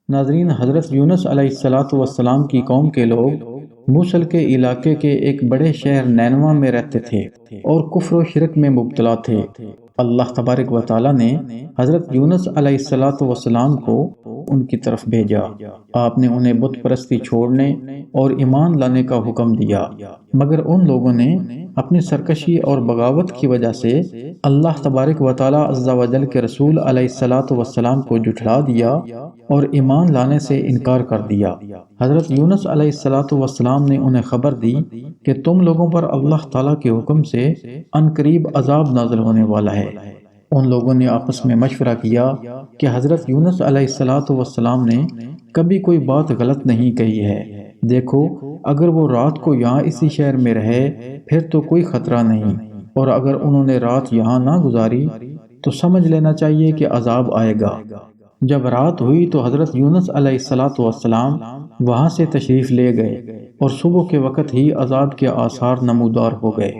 ناظرین، حضرت یونس علیہ السلام کی قوم کے لوگ موصل کے علاقے کے ایک بڑے شہر نینوا میں رہتے تھے اور کفر و شرک میں مبتلا تھے۔ اللہ تبارک و تعالیٰ نے حضرت یونس علیہ السلام کو ان کی طرف بھیجا۔ آپ نے انہیں بت پرستی چھوڑنے اور ایمان لانے کا حکم دیا، مگر ان لوگوں نے اپنی سرکشی اور بغاوت کی وجہ سے اللہ تبارک و تعالیٰ عز و جل کے رسول علیہ السلام کو جھٹلا دیا اور ایمان لانے سے انکار کر دیا۔ حضرت یونس علیہ السلام نے انہیں خبر دی کہ تم لوگوں پر اللہ تعالیٰ کے حکم سے عنقریب عذاب نازل ہونے والا ہے۔ ان لوگوں نے آپس میں مشورہ کیا کہ حضرت یونس علیہ السلام نے کبھی کوئی بات غلط نہیں کہی ہے۔ دیکھو، اگر وہ رات کو یہاں اسی شہر میں رہے پھر تو کوئی خطرہ نہیں، اور اگر انہوں نے رات یہاں نہ گزاری تو سمجھ لینا چاہیے کہ عذاب آئے گا۔ جب رات ہوئی تو حضرت یونس علیہ السلام وہاں سے تشریف لے گئے اور صبح کے وقت ہی عذاب کے آثار نمودار ہو گئے۔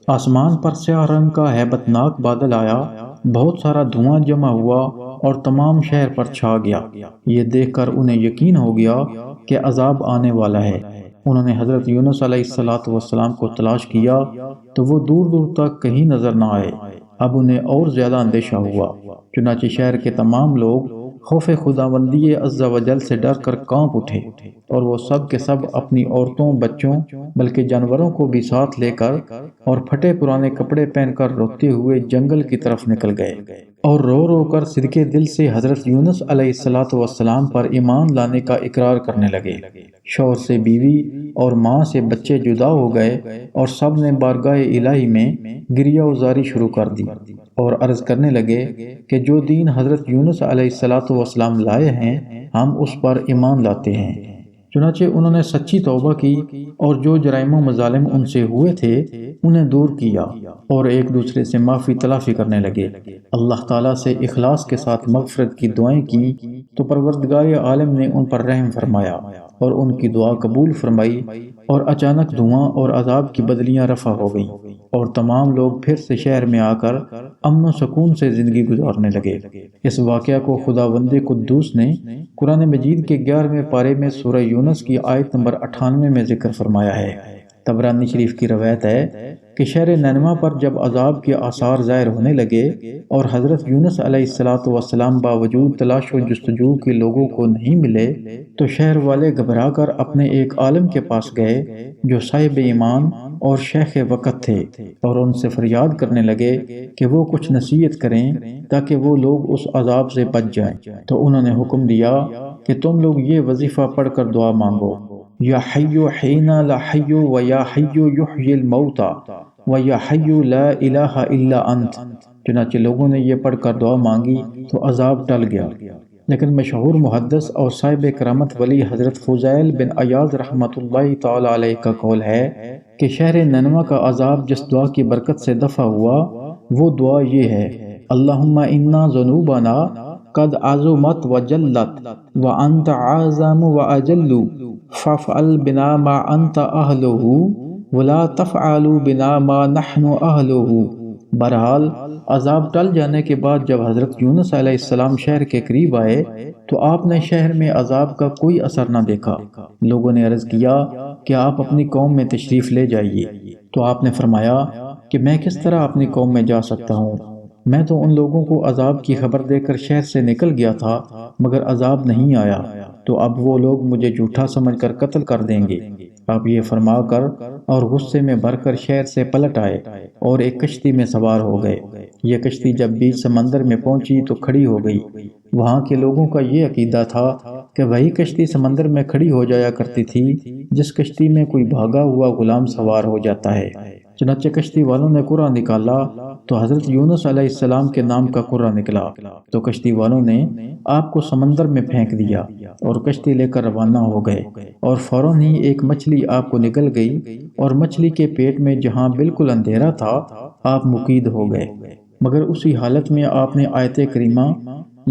آسمان پر سیاہ رنگ کا ہیبت ناک بادل آیا، بہت سارا دھواں جمع ہوا اور تمام شہر پر چھا گیا۔ یہ دیکھ کر انہیں یقین ہو گیا کہ عذاب آنے والا ہے۔ انہوں نے حضرت یونس علیہ السلام کو تلاش کیا تو وہ دور دور تک کہیں نظر نہ آئے۔ اب انہیں اور زیادہ اندیشہ ہوا، چنانچہ شہر کے تمام لوگ خوف خداوندی عز و جل سے ڈر کر کانپ اٹھے، اور وہ سب کے سب اپنی عورتوں، بچوں بلکہ جانوروں کو بھی ساتھ لے کر اور پھٹے پرانے کپڑے پہن کر روتے ہوئے جنگل کی طرف نکل گئے، اور رو رو کر صدقے دل سے حضرت یونس علیہ السلام پر ایمان لانے کا اقرار کرنے لگے۔ شوہر سے بیوی اور ماں سے بچے جدا ہو گئے، اور سب نے بارگاہ الہی میں گریہ وزاری شروع کر دی اور عرض کرنے لگے کہ جو دین حضرت یونس علیہ السلام لائے ہیں ہم اس پر ایمان لاتے ہیں۔ چنانچہ انہوں نے سچی توبہ کی اور جو جرائم و مظالم ان سے ہوئے تھے انہیں دور کیا، اور ایک دوسرے سے معافی تلافی کرنے لگے۔ اللہ تعالیٰ سے اخلاص کے ساتھ مغفرت کی دعائیں کی تو پروردگار عالم نے ان پر رحم فرمایا اور ان کی دعا قبول فرمائی، اور اچانک دھواں اور عذاب کی بدلیاں رفع ہو گئیں، اور تمام لوگ پھر سے شہر میں آ کر امن و سکون سے زندگی گزارنے لگے۔ اس واقعہ کو خداوند قدوس نے قرآن مجید کے 11ویں پارے میں سورہ یونس کی آیت نمبر 98 میں ذکر فرمایا ہے۔ طبرانی شریف کی روایت ہے کہ شہر نینوا پر جب عذاب کے آثار ظاہر ہونے لگے اور حضرت یونس علیہ السلام باوجود تلاش و جستجو کے لوگوں کو نہیں ملے تو شہر والے گھبرا کر اپنے ایک عالم کے پاس گئے جو صاحب ایمان اور شیخ وقت تھے، اور ان سے فریاد کرنے لگے کہ وہ کچھ نصیحت کریں تاکہ وہ لوگ اس عذاب سے بچ جائیں۔ تو انہوں نے حکم دیا کہ تم لوگ یہ وظیفہ پڑھ کر دعا مانگو: یا حی حین لا حی و یا حی یحیی الموتى و یا حی لا الہ الا انت۔ چنانچہ لوگوں نے یہ پڑھ کر دعا مانگی تو عذاب ٹل گیا۔ لیکن مشہور محدث اور صاحب کرامت ولی حضرت فضیل بن عیاض رحمۃ اللہ تعالی علیہ کا قول ہے کہ شہر نینوا کا عذاب جس دعا کی برکت سے دفع ہوا وہ دعا یہ ہے: اللہم انا ذنوبنا قد عظمت و جلت وانت اعظم و اجل فافعل بنا ما انت اہلہ ولا تفعل بنا ما نحن اہلہ۔ بہرحال عذاب ٹل جانے کے بعد جب حضرت یونس علیہ السلام شہر کے قریب آئے تو آپ نے شہر میں عذاب کا کوئی اثر نہ دیکھا۔ لوگوں نے عرض کیا کہ آپ اپنی قوم میں تشریف لے جائیے، تو آپ نے فرمایا کہ میں کس طرح اپنی قوم میں جا سکتا ہوں؟ میں تو ان لوگوں کو عذاب کی خبر دے کر شہر سے نکل گیا تھا مگر عذاب نہیں آیا، تو اب وہ لوگ مجھے جھوٹا سمجھ کر قتل کر دیں گے۔ آپ یہ فرما کر اور غصے میں بھر کر شہر سے پلٹ آئے اور ایک کشتی میں سوار ہو گئے۔ یہ کشتی جب بیچ سمندر میں پہنچی تو کھڑی ہو گئی۔ وہاں کے لوگوں کا یہ عقیدہ تھا کہ وہی کشتی سمندر میں کھڑی ہو جایا کرتی تھی جس کشتی میں کوئی بھاگا ہوا غلام سوار ہو جاتا ہے۔ چنانچہ کشتی والوں نے قرعہ نکالا تو حضرت یونس علیہ السلام کے نام کا قرعہ نکلا، تو کشتی والوں نے آپ کو سمندر میں پھینک دیا اور کشتی لے کر روانہ ہو گئے، اور فوراً ہی ایک مچھلی آپ کو نگل گئی، اور مچھلی کے پیٹ میں جہاں بالکل اندھیرا تھا آپ مقید ہو گئے، مگر اسی حالت میں آپ نے آیت کریمہ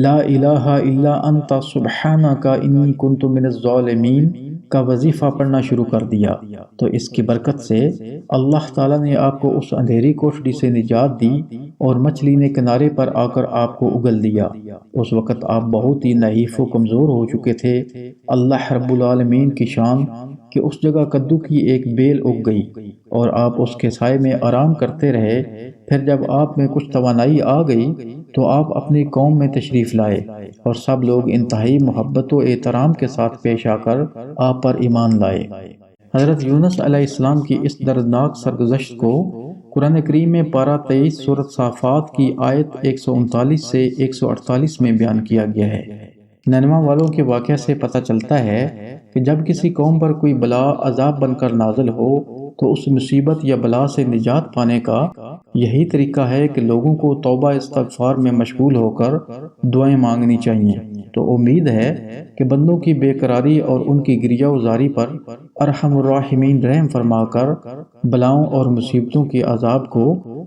لا الہ الا انت سبحانک انی کنت من الظالمین کا وظیفہ پڑھنا شروع کر دیا تو اس کی برکت سے اللہ تعالیٰ نے آپ کو اس اندھیری کوٹڑی سے نجات دی اور مچھلی نے کنارے پر آ کر آپ کو اگل دیا۔ اس وقت آپ بہت ہی نحیف و کمزور ہو چکے تھے۔ اللہ رب العالمین کی شان کہ اس جگہ کدو کی ایک بیل اگ گئی اور آپ اس کے سائے میں آرام کرتے رہے۔ پھر جب آپ میں کچھ توانائی آ گئی تو آپ اپنی قوم میں تشریف لائے اور سب لوگ انتہائی محبت و احترام کے ساتھ پیش آ کر آپ پر ایمان لائے۔ حضرت یونس علیہ السلام کی اس دردناک سرگزشت کو قرآن کریم میں پارہ 23 سورۃ صافات کی آیت 139 سے 148 میں بیان کیا گیا ہے۔ نینوا والوں کے واقعہ سے پتہ چلتا ہے کہ جب کسی قوم پر کوئی بلا عذاب بن کر نازل ہو تو اس مصیبت یا بلا سے نجات پانے کا یہی طریقہ ہے کہ لوگوں کو توبہ استغفار میں مشغول ہو کر دعائیں مانگنی چاہیے۔ تو امید ہے کہ بندوں کی بے قراری اور ان کی گریہ وزاری پر ارحم الراحمین رحم فرما کر بلاؤں اور مصیبتوں کے عذاب کو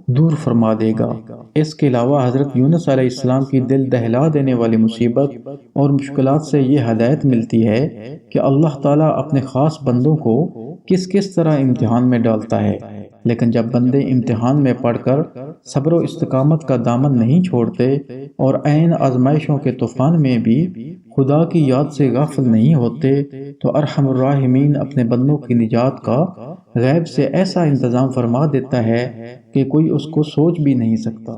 دور فرما دے گا۔ اس کے علاوہ حضرت یونس علیہ السلام کی دل دہلا دینے والی مصیبت اور مشکلات سے یہ ہدایت ملتی ہے کہ اللہ تعالیٰ اپنے خاص بندوں کو کس طرح امتحان میں ڈالتا ہے، لیکن جب بندے امتحان میں پڑھ کر صبر و استقامت کا دامن نہیں چھوڑتے اور عین آزمائشوں کے طوفان میں بھی خدا کی یاد سے غافل نہیں ہوتے تو ارحم الراحمین اپنے بندوں کی نجات کا غیب سے ایسا انتظام فرما دیتا ہے کہ کوئی اس کو سوچ بھی نہیں سکتا۔